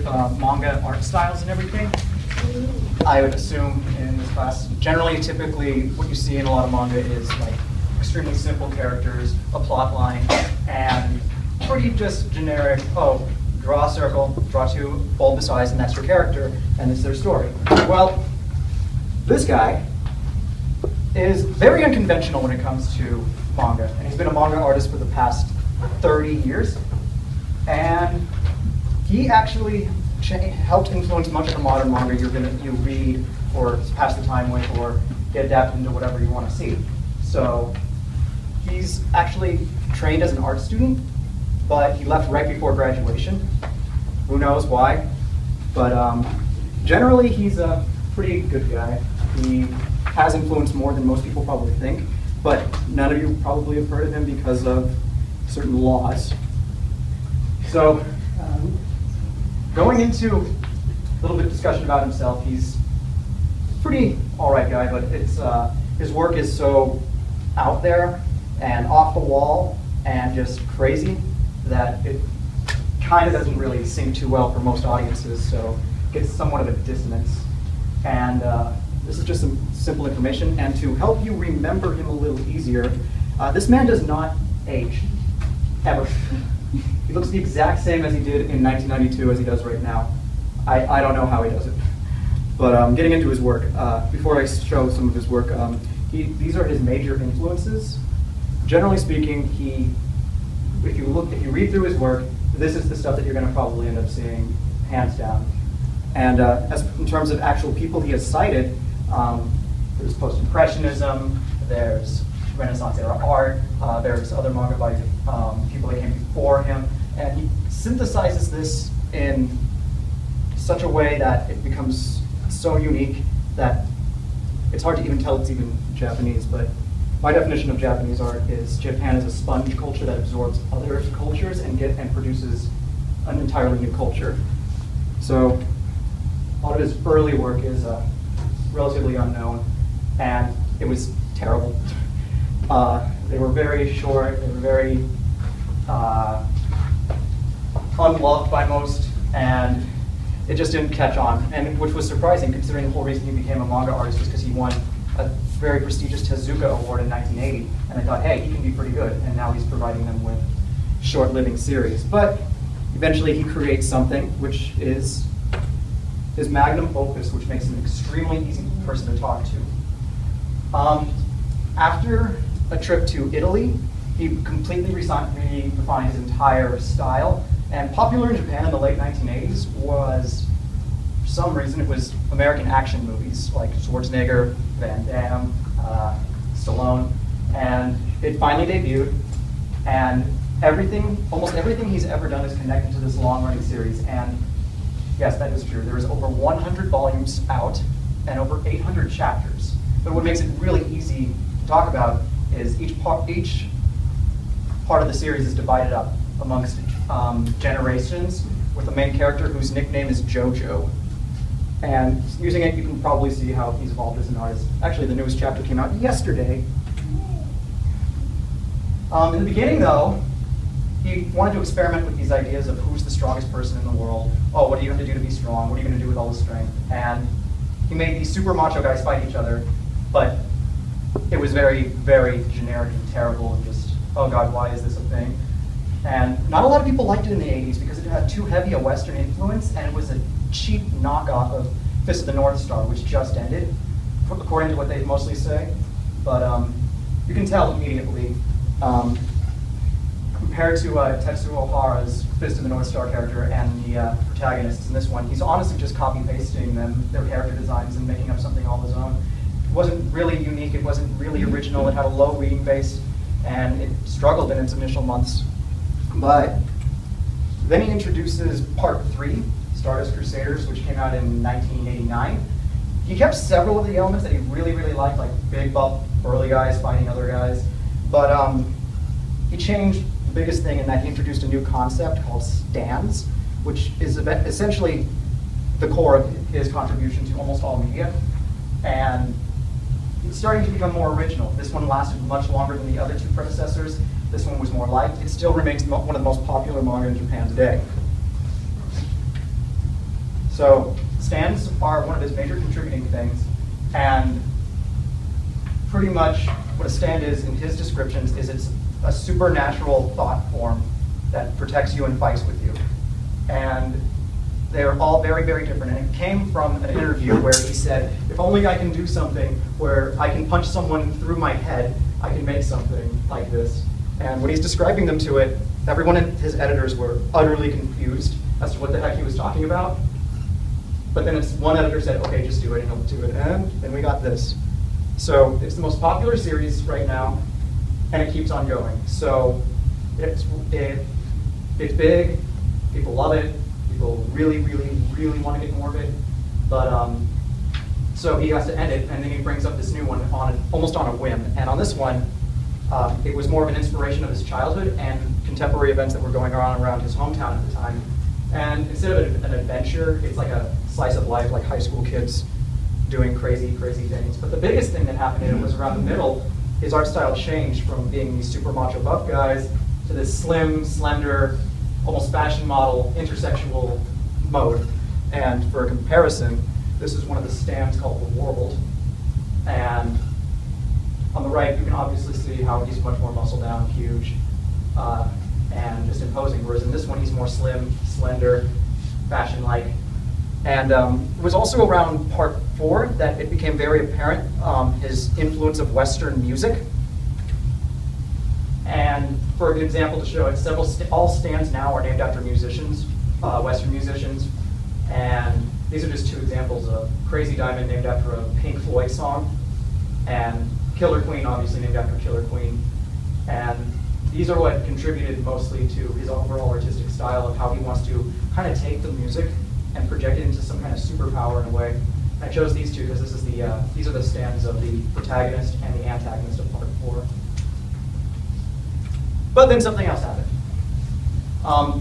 with manga art styles and everything. I would assume in this class, generally, typically, what you see in a lot of manga is like extremely simple characters, a plot line, and pretty just generic, oh, draw a circle, draw two bulbous eyes, and that's your character, and it's their story. Well, this guy is very unconventional when it comes to manga, and he's been a manga artist for the past 30 years, and he actually helped influence much of the modern manga you read or pass the time with or get adapted into whatever you want to see. So he's actually trained as an art student, but he left right before graduation. Who knows why? But generally, he's a pretty good guy. He has influenced more than most people probably think, but none of you probably have heard of him because of certain laws. So going into a little bit of discussion about himself, he's a pretty all right guy, but it's his work is so out there and off the wall and just crazy that it kind of doesn't really sing too well for most audiences, so it gets somewhat of a dissonance. And this is just some simple information, and to help you remember him a little easier, this man does not age, ever. He looks the exact same as he did in 1992 as he does right now. I don't know how he does it. But getting into his work, before I show some of his work, these are his major influences. Generally speaking, if you read through his work, this is the stuff that you're going to probably end up seeing, hands down. And in terms of actual people he has cited, there's post-impressionism, there's Renaissance era art, there's other manga by people that came before him, and he synthesizes this in such a way that it becomes so unique that it's hard to even tell it's even Japanese. But my definition of Japanese art is Japan is a sponge culture that absorbs other cultures and produces an entirely new culture. So a lot of his early work is relatively unknown, and it was terrible. They were very short, they were very unloved by most, and it just didn't catch on, and which was surprising considering the whole reason he became a manga artist was because he won a very prestigious Tezuka Award in 1980, and I thought, hey, he can be pretty good, and now he's providing them with short living series. But eventually he creates something which is his magnum opus, which makes him an extremely easy person to talk to. After a trip to Italy, he completely redefined his entire style, and popular in Japan in the late 1980s was, for some reason, it was American action movies like Schwarzenegger, Van Damme, Stallone, and it finally debuted, and almost everything he's ever done is connected to this long-running series, and yes, that is true. There is over 100 volumes out and over 800 chapters, but what makes it really easy to talk about is each part of the series is divided up amongst generations with a main character whose nickname is JoJo. And using it, you can probably see how he's evolved as an artist. Actually, the newest chapter came out yesterday. In the beginning, though, he wanted to experiment with these ideas of who's the strongest person in the world. Oh, what do you have to do to be strong? What are you going to do with all this strength? And he made these super macho guys fight each other, but it was very, very generic and terrible and just, oh God, why is this a thing? And not a lot of people liked it in the 80s because it had too heavy a Western influence, and it was a cheap knockoff of Fist of the North Star, which just ended, according to what they mostly say. But you can tell immediately, compared to Tetsuo Ohara's Fist of the North Star character and the protagonists in this one, he's honestly just copy-pasting their character designs and making up something all his own. It wasn't really unique, it wasn't really original, it had a low reading base, and it struggled in its initial months. But then he introduces Part 3, Stardust Crusaders, which came out in 1989. He kept several of the elements that he really, really liked, like big, buff, burly guys fighting other guys. But he changed the biggest thing in that he introduced a new concept called stands, which is essentially the core of his contribution to almost all media. And it's starting to become more original. This one lasted much longer than the other two predecessors. This one was more liked. It still remains one of the most popular manga in Japan today. So stands are one of his major contributing things, and pretty much what a stand is in his descriptions is it's a supernatural thought form that protects you and fights with you. And they're all very, very different. And it came from an interview where he said, if only I can do something where I can punch someone through my head, I can make something like this. And when he's describing them to it, everyone in his editors were utterly confused as to what the heck he was talking about. But then one editor said, okay, just do it, and he'll do it. And then we got this. So it's the most popular series right now, and it keeps on going. So it's big, people love it, people really, really, really want to get more of it. But so he has to end it, and then he brings up this new one almost on a whim. And on this one, it was more of an inspiration of his childhood and contemporary events that were going on around his hometown at the time. And instead of an adventure, it's like a slice of life, like high school kids doing crazy, crazy things. But the biggest thing that happened in it was around the middle, his art style changed from being these super macho buff guys to this slim, slender, almost fashion model, intersexual mode. And for a comparison, this is one of the stands called the Warbled. And on the right, you can obviously see how he's much more muscle down, huge, and just imposing. Whereas in this one, he's more slim, slender, fashion-like. And it was also around part 4 that it became very apparent his influence of Western music. And for an example to show it, all stands now are named after musicians, Western musicians. And these are just 2 examples of Crazy Diamond named after a Pink Floyd song, and Killer Queen obviously named after Killer Queen. And these are what contributed mostly to his overall artistic style of how he wants to kind of take the music and project it into some kind of superpower in a way. And I chose these 2 because these are the stands of the protagonist and the antagonist of part 4. But then something else happened.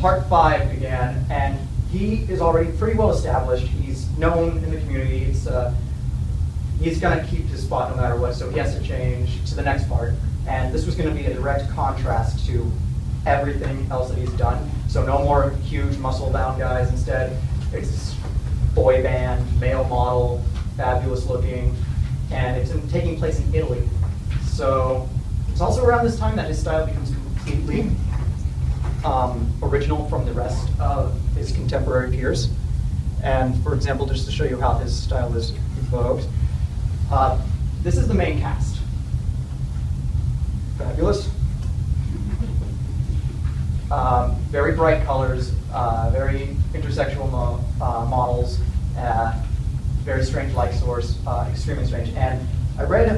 Part 5 began, and he is already pretty well established. He's known in the community. He's going to keep his spot no matter what, so he has to change to the next part. And this was going to be a direct contrast to everything else that he's done. So no more huge muscle-bound guys. Instead, it's boy band, male model, fabulous looking, and it's taking place in Italy. So it's also around this time that his style becomes completely original from the rest of his contemporary peers. And for example, just to show you how his style is evoked, this is the main cast. Fabulous. Very bright colors, very intersexual models, very strange light source, extremely strange. And I read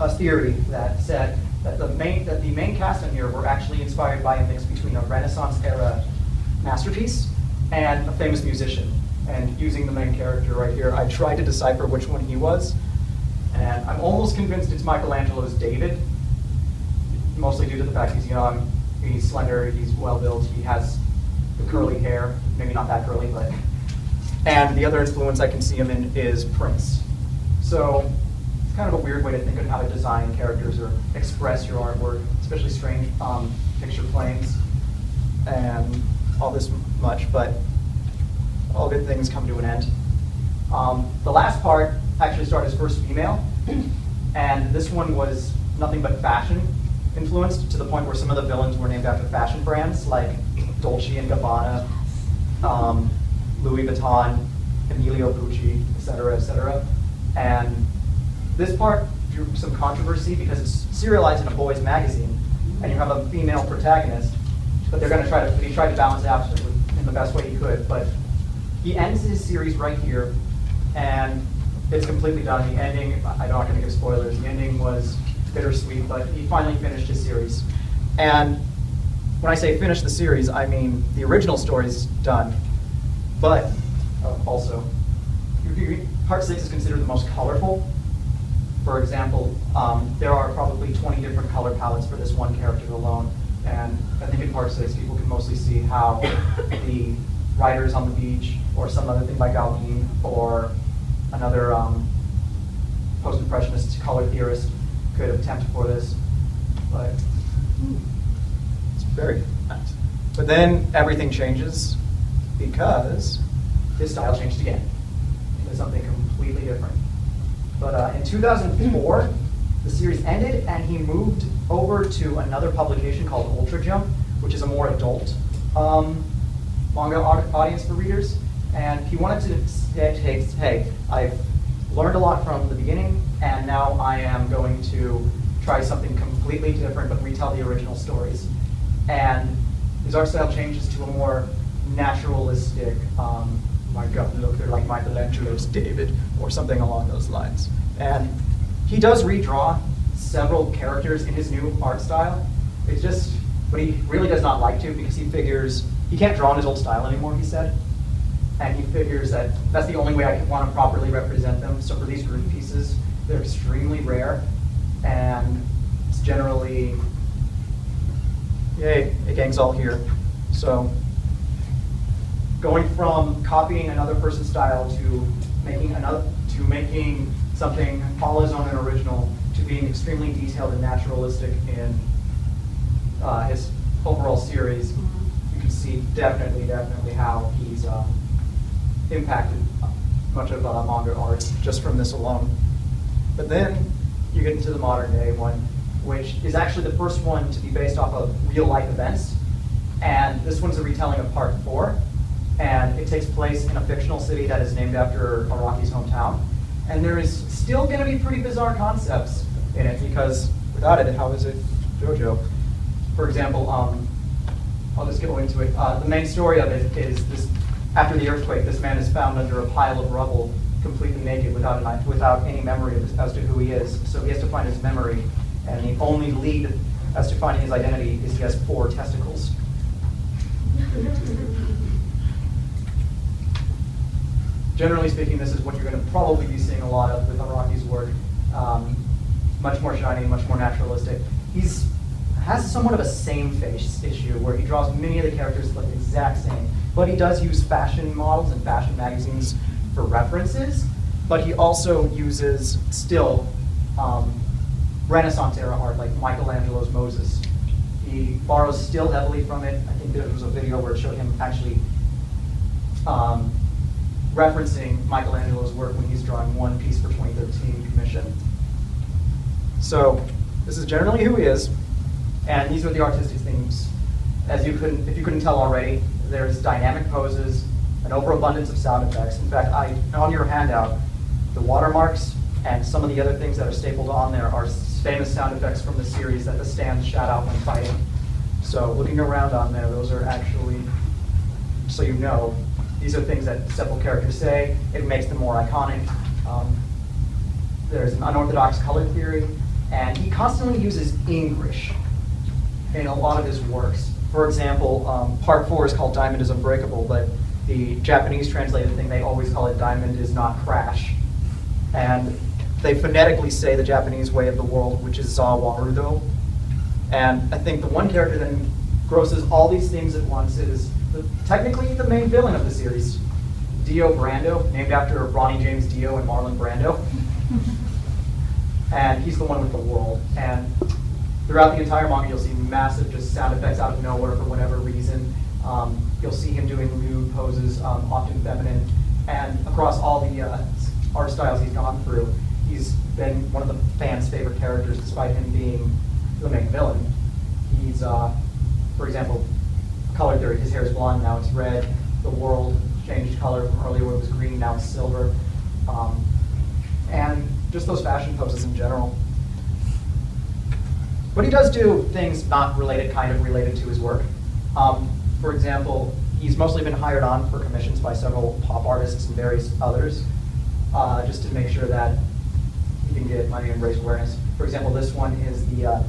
a theory that said that the main cast in here were actually inspired by a mix between a Renaissance era masterpiece and a famous musician. And using the main character right here, I tried to decipher which one he was. And I'm almost convinced it's Michelangelo's David, mostly due to the fact he's young, he's slender, he's well-built, he has the curly hair, maybe not that curly, but. And the other influence I can see him in is Prince. So it's kind of a weird way to think of how to design characters or express your artwork, especially strange picture planes and all this much, but all good things come to an end. The last part actually started as first female, and this one was nothing but fashion influenced to the point where some of the villains were named after fashion brands like Dolce & Gabbana, Louis Vuitton, Emilio Pucci, et cetera, et cetera. And this part drew some controversy because it's serialized in a boys' magazine, and you have a female protagonist, but he tried to balance it out in the best way he could. But he ends his series right here, and it's completely done. The ending, I'm not going to give spoilers, the ending was bittersweet, but he finally finished his series. And when I say finish the series, I mean the original story's done, but also, part 6 is considered the most colorful. For example, there are probably 20 different color palettes for this one character alone, and I think in part 6 people can mostly see how the Riders on the Beach, or some other thing by Gauguin, or another post-impressionist color theorist could attempt for this, but it's very nice. But then everything changes, because his style changed again. It was something completely different. But in 2004, the series ended, and he moved over to another publication called Ultra Jump, which is a more adult manga audience for readers. And he wanted to say, hey, I've learned a lot from the beginning, and now I am going to try something completely different, but retell the original stories. And his art style changes to a more naturalistic, my God, look, they're like Michelangelo's David, or something along those lines. And he does redraw several characters in his new art style. It's just, but he really does not like to, because he figures he can't draw in his old style anymore, he said. And he figures that that's the only way I want to properly represent them. So for these group pieces, they're extremely rare, and it's generally, yay, it gangs all here. So going from copying another person's style to making something all his own and original, to being extremely detailed and naturalistic in his overall series, you can see definitely how he's impacted much of manga art just from this alone. But then you get into the modern day one, which is actually the first one to be based off of real life events. And this one's a retelling of part 4. And it takes place in a fictional city that is named after Araki's hometown. And there is still going to be pretty bizarre concepts in it, because without it, how is it JoJo? For example, I'll just go into it. The main story of it is this: after the earthquake, this man is found under a pile of rubble, completely naked, without any memory as to who he is. So he has to find his memory, and the only lead as to finding his identity is he has 4 testicles. Generally speaking, this is what you're going to probably be seeing a lot of with Araki's work. Much more shiny, much more naturalistic. Has somewhat of a same face issue, where he draws many of the characters look the exact same, but he does use fashion models and fashion magazines for references, but he also uses still Renaissance era art, like Michelangelo's Moses. He borrows still heavily from it. I think there was a video where it showed him actually referencing Michelangelo's work when he's drawing One Piece for 2013 commission. So this is generally who he is, and these are the artistic themes. If you couldn't tell already, there's dynamic poses, an overabundance of sound effects. In fact, on your handout, the watermarks and some of the other things that are stapled on there are famous sound effects from the series that the stands shout out when fighting. So looking around on there, those are actually, so you know, these are things that several characters say. It makes them more iconic. There's an unorthodox color theory, and he constantly uses English in a lot of his works. For example, part 4 is called Diamond is Unbreakable, but the Japanese translated thing, they always call it Diamond is Not Crash. And they phonetically say the Japanese way of the world, which is Zawarudo. And I think the one character that grosses all these themes at once is technically the main villain of the series, Dio Brando, named after Ronnie James Dio and Marlon Brando. And he's the one with the world. And throughout the entire manga, you'll see massive just sound effects out of nowhere for whatever reason. You'll see him doing nude poses, often feminine. And across all the art styles he's gone through, he's been one of the fans' favorite characters, despite him being the main villain. He's, for example, color theory. His hair is blonde, now it's red. The world changed color from earlier where it was green, now it's silver. And just those fashion poses in general. But he does do things not related, kind of related to his work. For example, he's mostly been hired on for commissions by several pop artists and various others, just to make sure that he can get money and raise awareness. For example, this one is the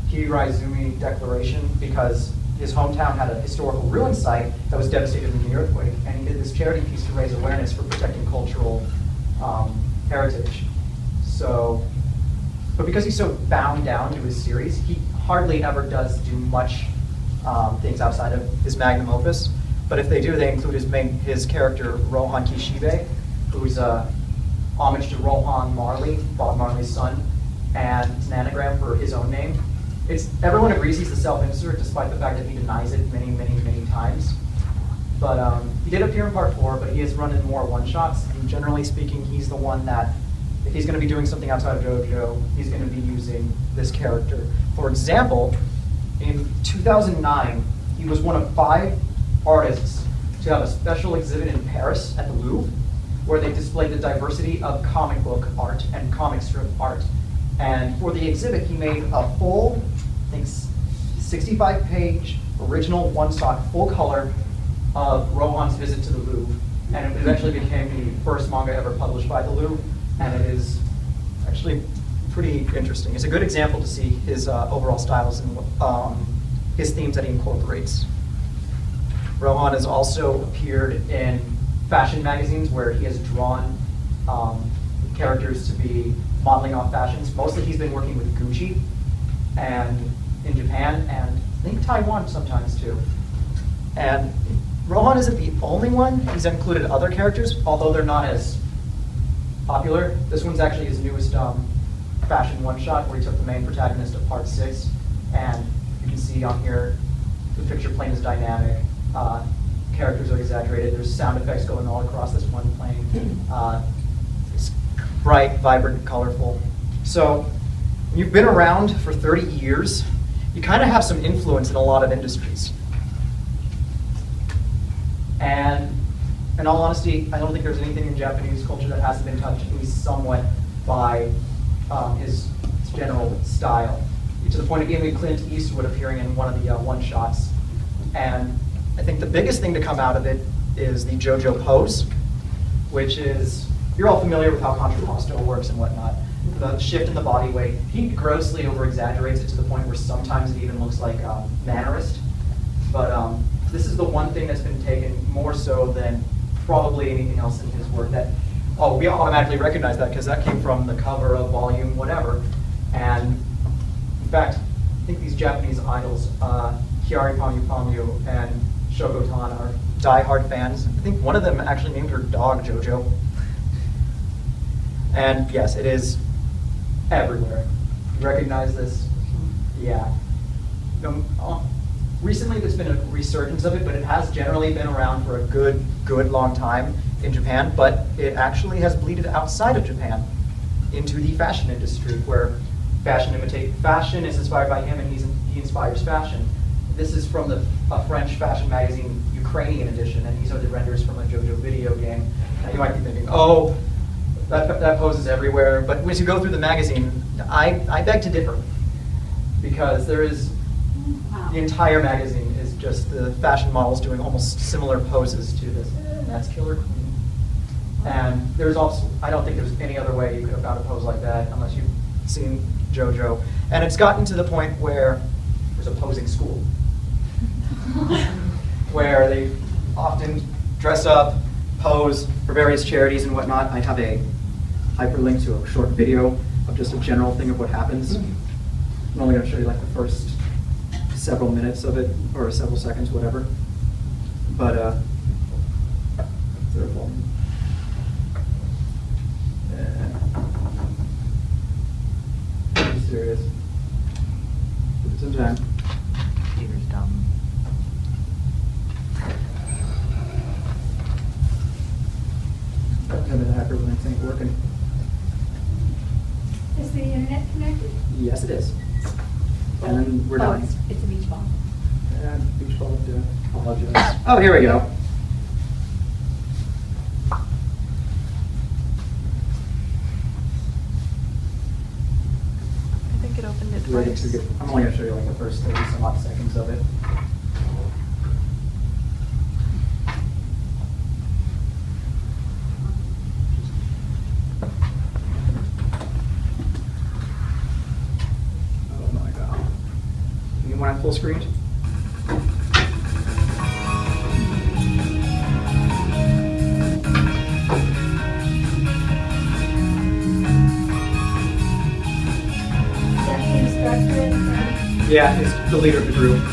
Hiraizumi Declaration, because his hometown had a historical ruin site that was devastated in the earthquake, and he did this charity piece to raise awareness for protecting cultural heritage. So, but because he's so bound down to his series, he hardly ever does do much things outside of his magnum opus. But if they do, they include his character Rohan Kishibe, who's homage to Rohan Marley, Bob Marley's son, and it's an anagram for his own name. Everyone agrees he's a self-insert, despite the fact that he denies it many, many, many times. But he did appear in part 4, but he has run in more one-shots. And generally speaking, he's the one that, if he's going to be doing something outside of JoJo, he's going to be using this character. For example, in 2009, he was one of 5 artists to have a special exhibit in Paris at the Louvre, where they displayed the diversity of comic book art and comic strip art. And for the exhibit, he made a full, I think, 65-page original one-shot, full color of Rohan's visit to the Louvre. And it eventually became the first manga ever published by the Louvre. And it is actually pretty interesting. It's a good example to see his overall styles and his themes that he incorporates. Rohan has also appeared in fashion magazines where he has drawn characters to be modeling off fashions. Mostly he's been working with Gucci and in Japan and I think Taiwan sometimes too. And Rohan isn't the only one. He's included other characters, although they're not as popular. This one's actually his newest fashion one-shot where he took the main protagonist of part 6. And you can see on here, the picture plane is dynamic. Characters are exaggerated. There's sound effects going all across this one plane. It's bright, vibrant, colorful. So you've been around for 30 years. You kind of have some influence in a lot of industries. And in all honesty, I don't think there's anything in Japanese culture that hasn't been touched, at least somewhat, by his general style. To the point of even Clint Eastwood appearing in one of the one-shots. And I think the biggest thing to come out of it is the JoJo pose, which is, you're all familiar with how contrapposto works and whatnot. The shift in the body weight. He grossly over-exaggerates it to the point where sometimes it even looks like mannerist. But this is the one thing that's been taken more so than probably anything else in his work that, oh, we automatically recognize that because that came from the cover of volume whatever. And in fact, I think these Japanese idols, Kiari Panyu and Shogotan are die-hard fans. I think one of them actually named her dog JoJo. And yes, it is everywhere. You recognize this? Yeah. Recently there's been a resurgence of it, but it has generally been around for a good long time in Japan, but it actually has bleeded outside of Japan into the fashion industry, where fashion is inspired by him and he inspires fashion. This is from a French fashion magazine, Ukrainian edition, and these are the renders from a JoJo video game. Now you might be thinking, oh, that pose is everywhere, but once you go through the magazine, I beg to differ, because there is, the entire magazine is just the fashion models doing almost similar poses to this. That's Killer Queen. And there's also, I don't think there's any other way you could have found a pose like that unless you've seen JoJo. And it's gotten to the point where there's a posing school, where they often dress up, pose for various charities and whatnot. I have a hyperlink to a short video of just a general thing of what happens. I'm only going to show you like the first several minutes of it, or several seconds, whatever. But I'm serious. Give it some time. Computer's dumb. Maybe the hyperlinks ain't working. Is the internet connected? Yes, it is. And then we're done. It's a beach ball. Yeah, beach ball to apologize. Oh, here we go. I think it opened it Ready twice. to get, I'm only going to show you like the first 30 some odd seconds of it. Oh my god. You want it full screen? Yeah, he's the leader of the group.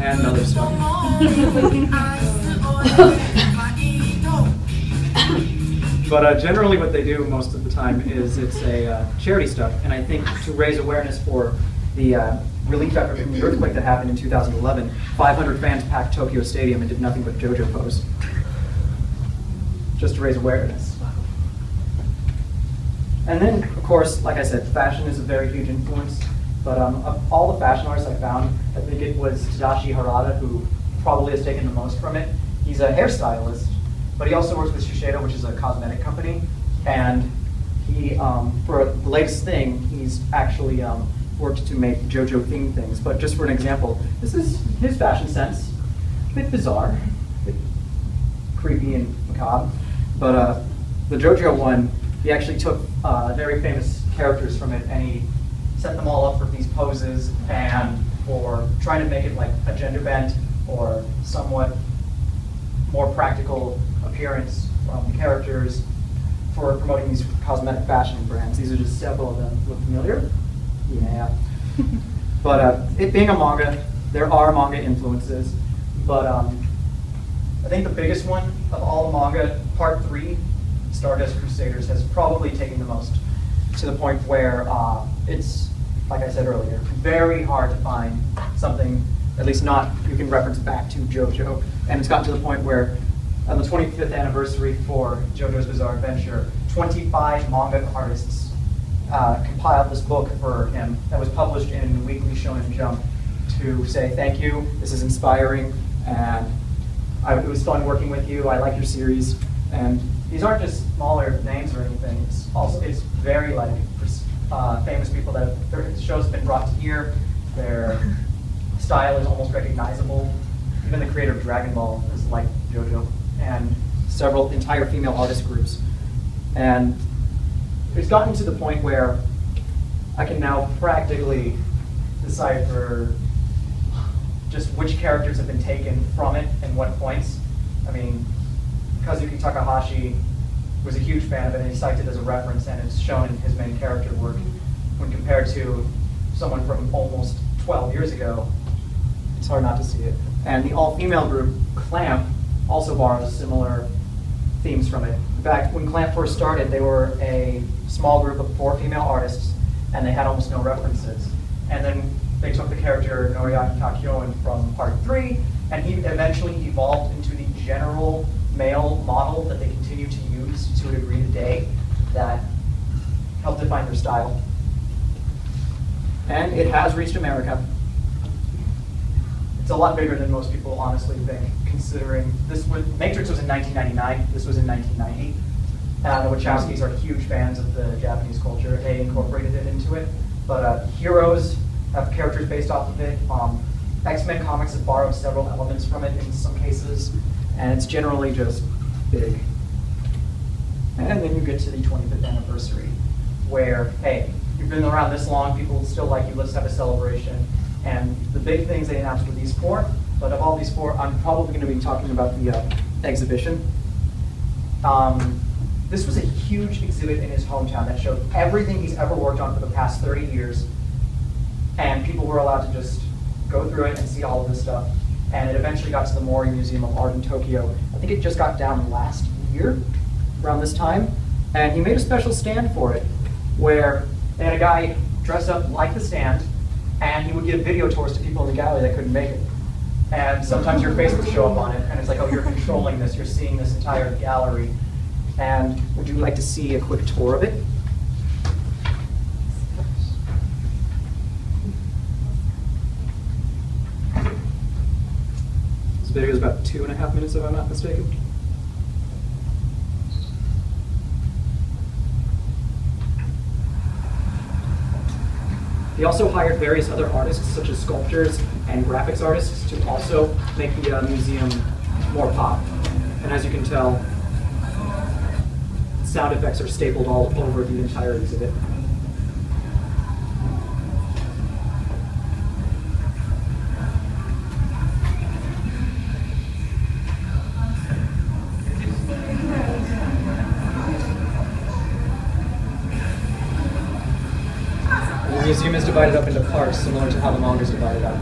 And other stuff. But generally what they do most of the time is it's a charity stuff. And I think to raise awareness for the relief effort from the earthquake that happened in 2011, 500 fans packed Tokyo Stadium and did nothing but JoJo pose. Just to raise awareness. And then, of course, like I said, fashion is a very huge influence. But of all the fashion artists I found, I think it was Tadashi Harada who probably has taken the most from it. He's a hairstylist, but he also works with Shiseido, which is a cosmetic company. And he, for the latest thing, he's actually worked to make JoJo themed things. But just for an example, this is his fashion sense. A bit bizarre, a bit creepy and macabre. But the JoJo one, he actually took very famous characters from it and he set them all up for these poses and for trying to make it like a gender bent or somewhat more practical appearance from the characters for promoting these cosmetic fashion brands. These are just several of them. Look familiar? Yeah. But it being a manga, there are manga influences, but I think the biggest one of all the manga, Part 3, Stardust Crusaders, has probably taken the most, to the point where it's, like I said earlier, very hard to find something, at least not you can reference back to JoJo. And it's gotten to the point where on the 25th anniversary for JoJo's Bizarre Adventure, 25 manga artists compiled this book for him that was published in Weekly Shonen Jump to say thank you, this is inspiring, and it was fun working with you, I like your series. And these aren't just smaller names or anything, it's very like famous people that their shows have been brought to here, their style is almost recognizable. Even the creator of Dragon Ball is like JoJo, and several entire female artist groups. And it's gotten to the point where I can now practically decipher just which characters have been taken from it and what points. I mean, Kazuki Takahashi was a huge fan of it and he cited it as a reference and it's shown in his main character work. When compared to someone from almost 12 years ago, it's hard not to see it. And the all-female group, Clamp, also borrows similar themes from it. In fact, when Clamp first started, they were a small group of 4 female artists, and they had almost no references. And then they took the character Noriaki Kakyoin from Part 3, and he eventually evolved into the general male model that they continue to use to a degree today that helped define their style. And it has reached America. It's a lot bigger than most people honestly think, considering Matrix was in 1999, this was in 1990. The Wachowskis are huge fans of the Japanese culture. They incorporated it into it. But Heroes have characters based off of it. X-Men comics have borrowed several elements from it in some cases. And it's generally just big. And then you get to the 25th anniversary, where, hey, you've been around this long, people still like you, let's have a celebration. And the big things they announced were these 4, but of all these 4, I'm probably going to be talking about the exhibition. This was a huge exhibit in his hometown that showed everything he's ever worked on for the past 30 years, and people were allowed to just go through it and see all of this stuff. And it eventually got to the Mori Museum of Art in Tokyo. I think it just got down last year, around this time, and he made a special stand for it, where they had a guy dressed up like the stand, and he would give video tours to people in the gallery that couldn't make it. And sometimes your face would show up on it, and it's like, oh, you're controlling this, you're seeing this entire gallery. And would you like to see a quick tour of it? This video is about 2.5 minutes, if I'm not mistaken. He also hired various other artists, such as sculptors and graphics artists, to also make the museum more pop. And as you can tell, sound effects are stapled all over the entire exhibit. The museum is divided up into parts, similar to how the manga is divided up.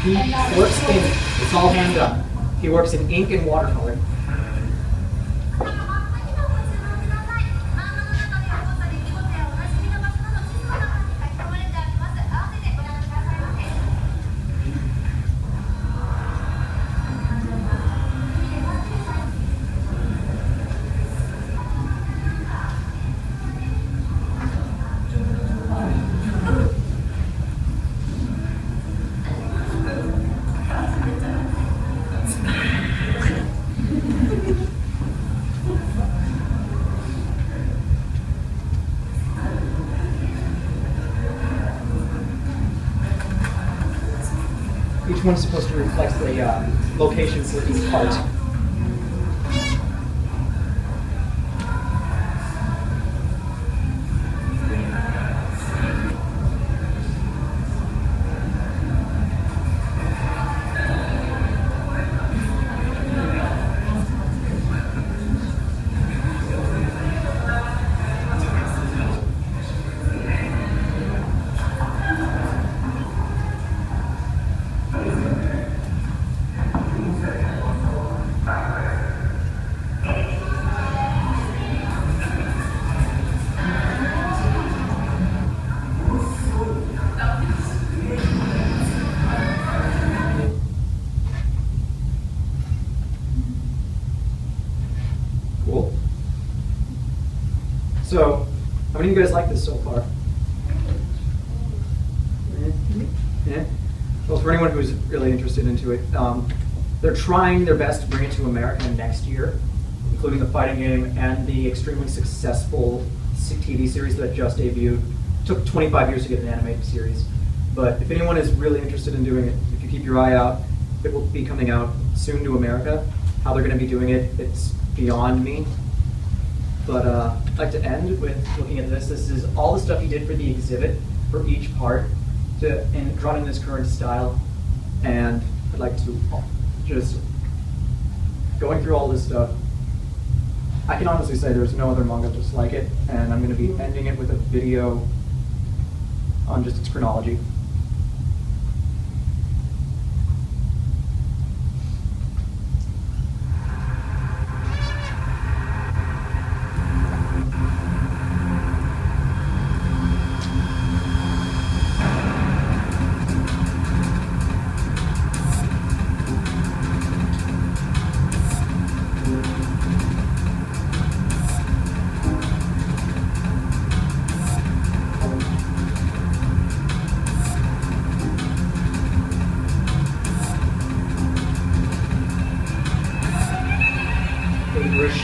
He works in, it's all hand done. He works in ink and watercolor. Each one's supposed to reflect the location for each part. Cool. So, how many of you guys like this so far? Yeah. Well, for anyone who's really interested into it, they're trying their best to bring it to America next year, including the fighting game and the extremely successful TV series that just debuted. It took 25 years to get an animated series. But if anyone is really interested in doing it, if you keep your eye out, it will be coming out soon to America. How they're going to be doing it, it's beyond me. But I'd like to end with looking at this. This is all the stuff he did for the exhibit, for each part, and drawn in this current style. And I'd like to just, going through all this stuff, I can honestly say there's no other manga just like it, and I'm going to be ending it with a video on just its chronology. English.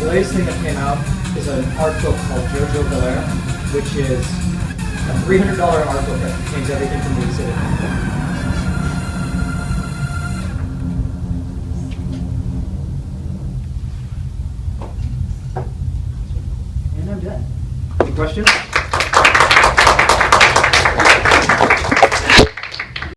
The latest thing that came out is an art book called Jojo Valera, which is a $300 art book that contains everything from the exhibit. And I'm done. Any questions?